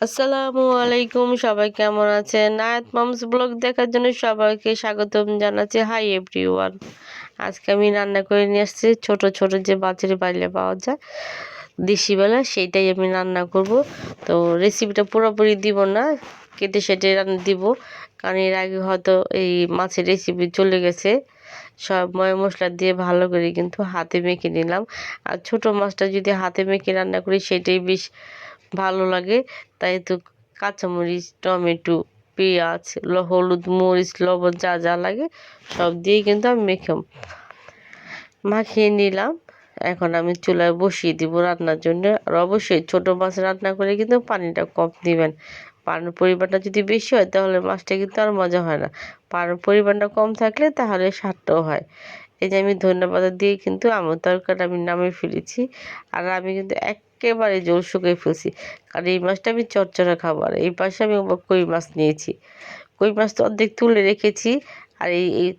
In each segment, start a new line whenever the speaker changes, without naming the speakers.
আসসালামু আলাইকুম, সবাই কেমন আছেন? নায়াত মামস ব্লগ দেখার জন্য সবাইকে স্বাগতম জানাচ্ছি। হাই এভরিওয়ান, আজকে আমি রান্না করে নিয়ে আসছি ছোট ছোট যে বাজারে বাইরে পাওয়া যায় দেশি বেলা, সেইটাই আমি রান্না করব। তো রেসিপিটা পুরোপুরি দিব না, কেটে সেটে রান্না দিব, কারণ এর আগে হয়তো এই মাছের রেসিপি চলে গেছে। সব ময় মশলা দিয়ে ভালো করে কিন্তু হাতে মেখে নিলাম। আর ছোট মাছটা যদি হাতে মেখে রান্না করি সেটাই বেশ ভালো লাগে। তাই তো কাঁচামরিচ, টমেটো, পেঁয়াজ, হলুদ, মরিচ, লবণ যা যা লাগে সব দিয়ে কিন্তু আমি মাখিয়ে নিলাম। এখন আমি চুলায় বসিয়ে দিব রান্নার জন্য। আর অবশ্যই ছোট মাছ রান্না করে কিন্তু পানিটা কম দিবেন। পানির পরিমাণটা যদি বেশি হয় তাহলে মাছটা কিন্তু আর মজা হয় না। পানির পরিমাণটা কম থাকলে তাহলে স্বাদটাও হয়। এই যে আমি ধন্যবাদ দিয়ে কিন্তু আমার তরকারিটা আমি নামিয়ে ফেলেছি। আর আমি কিন্তু একেবারে জল শুকিয়ে ফেলছি, কারণ এই মাছটা আমি চচ্চড়া খাবো। আর এই পাশে আমি কই মাছ নিয়েছি, কই মাছ তো অর্ধেক তুলে রেখেছি। আর এই এই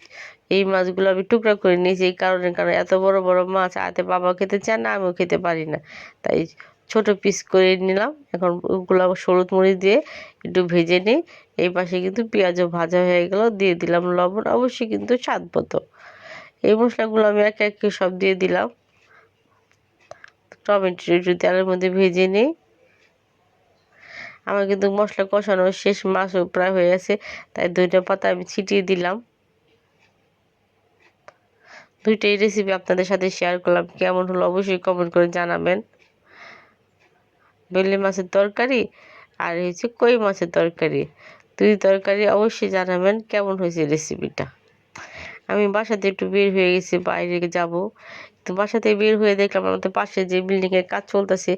এই মাছগুলো আমি টুকরা করে নিয়েছি এই কারণে, কারণ এত বড় বড় মাছ আতে বাবা খেতে চায় না, আমিও খেতে পারি না, তাই ছোট পিস করে নিলাম। এখন ওগুলো হলুদ মরিচ দিয়ে একটু ভেজে নিই। এই পাশে কিন্তু পেঁয়াজও ভাজা হয়ে গেল, দিয়ে দিলাম লবণ, অবশ্যই কিন্তু স্বাদ মতো। এই মশলাগুলো আমি একে একে সব দিয়ে দিলাম। টমেটো একটু তেলের মধ্যে ভেজে নিই। আমার কিন্তু মশলা কষানো শেষ, মাছও প্রায় হয়ে গেছে, তাই ধনিয়া পাতা আমি ছিটিয়ে দিলাম। দুইটাই রেসিপি আপনাদের সাথে শেয়ার করলাম, কেমন হলো অবশ্যই কমেন্ট করে জানাবেন। বেলে মাছের তরকারি আর হচ্ছে কই মাছের তরকারি, দুই তরকারি অবশ্যই জানাবেন কেমন হয়েছে রেসিপিটা। আমি বাসাতে একটু বের হয়ে গেছি, বাইরে যাব। তো বাসাতে বের হয়ে দেখলাম আমাদের পাশে যে বিল্ডিংয়ের কাজ চলতেছে,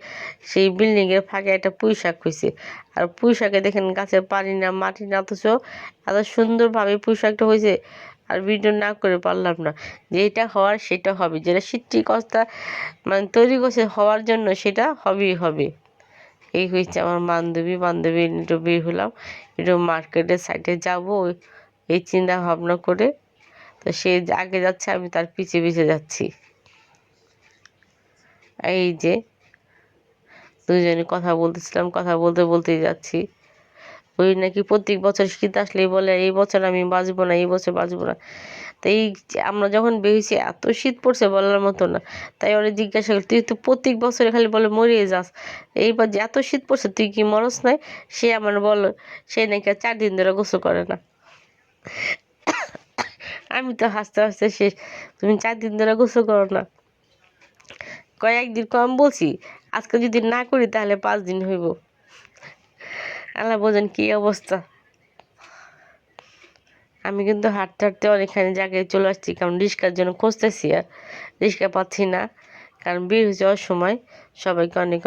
সেই বিল্ডিংয়ের ফাঁকে একটা পুঁই শাক হয়েছে। আর পুঁই শাকে দেখেন গাছের পানি না মাটি না, অথচ এত সুন্দরভাবে পুঁই শাকটা হয়েছে। আর ভিডিও না করে পারলাম না, যে এটা হওয়ার সেটা হবে, যেটা সৃষ্টিকর্তা মানে তৈরি করছে হওয়ার জন্য সেটা হবেই হবে। এই হয়েছে আমার বান্ধবী একটু বের হলাম, একটু মার্কেটের সাইডে যাবো এই চিন্তা ভাবনা করে। তো সে আগে যাচ্ছে, আমি তার পিছে পিছে যাচ্ছি। এই যে দুজনে কথা বলতেছিলাম, কথা বলতে বলতেই যাচ্ছি। ওই নাকি প্রত্যেক বছর শীত আসলেই বলে এই বছর আমি বাঁচবো না, এই বছর বাঁচবো না। তো এই যে আমরা যখন বেরিয়েছি এত শীত পড়ছে বলার মতো না। তাই ওরা জিজ্ঞাসা করি, তুই তো প্রত্যেক বছরে খালি বলে মরিয়ে যাস, এইবার যে এত শীত পড়ছে তুই কি মরস নাই? সে আমার বলো, সে নাকি 4 দিন ধরে গোসল করে না। আমি তো হাসতে হাসতে শেষ, তুমি 4 দিন ধরে গোসল করো না? কয়েকদিন কম বলছি, আজকে যদি না করি তাহলে 5 দিন হইব। আল্লাহ বোঝেন কি অবস্থা। আমি কিন্তু হাঁটতে হাঁটতে অনেকখানি জায়গায় চলে আসছি, কারণ রিক্সার জন্য খুঁজতেছি, আর রিক্সা পাচ্ছি না, কারণ বের হয়ে যাওয়ার সময়। সবাইকে অনেক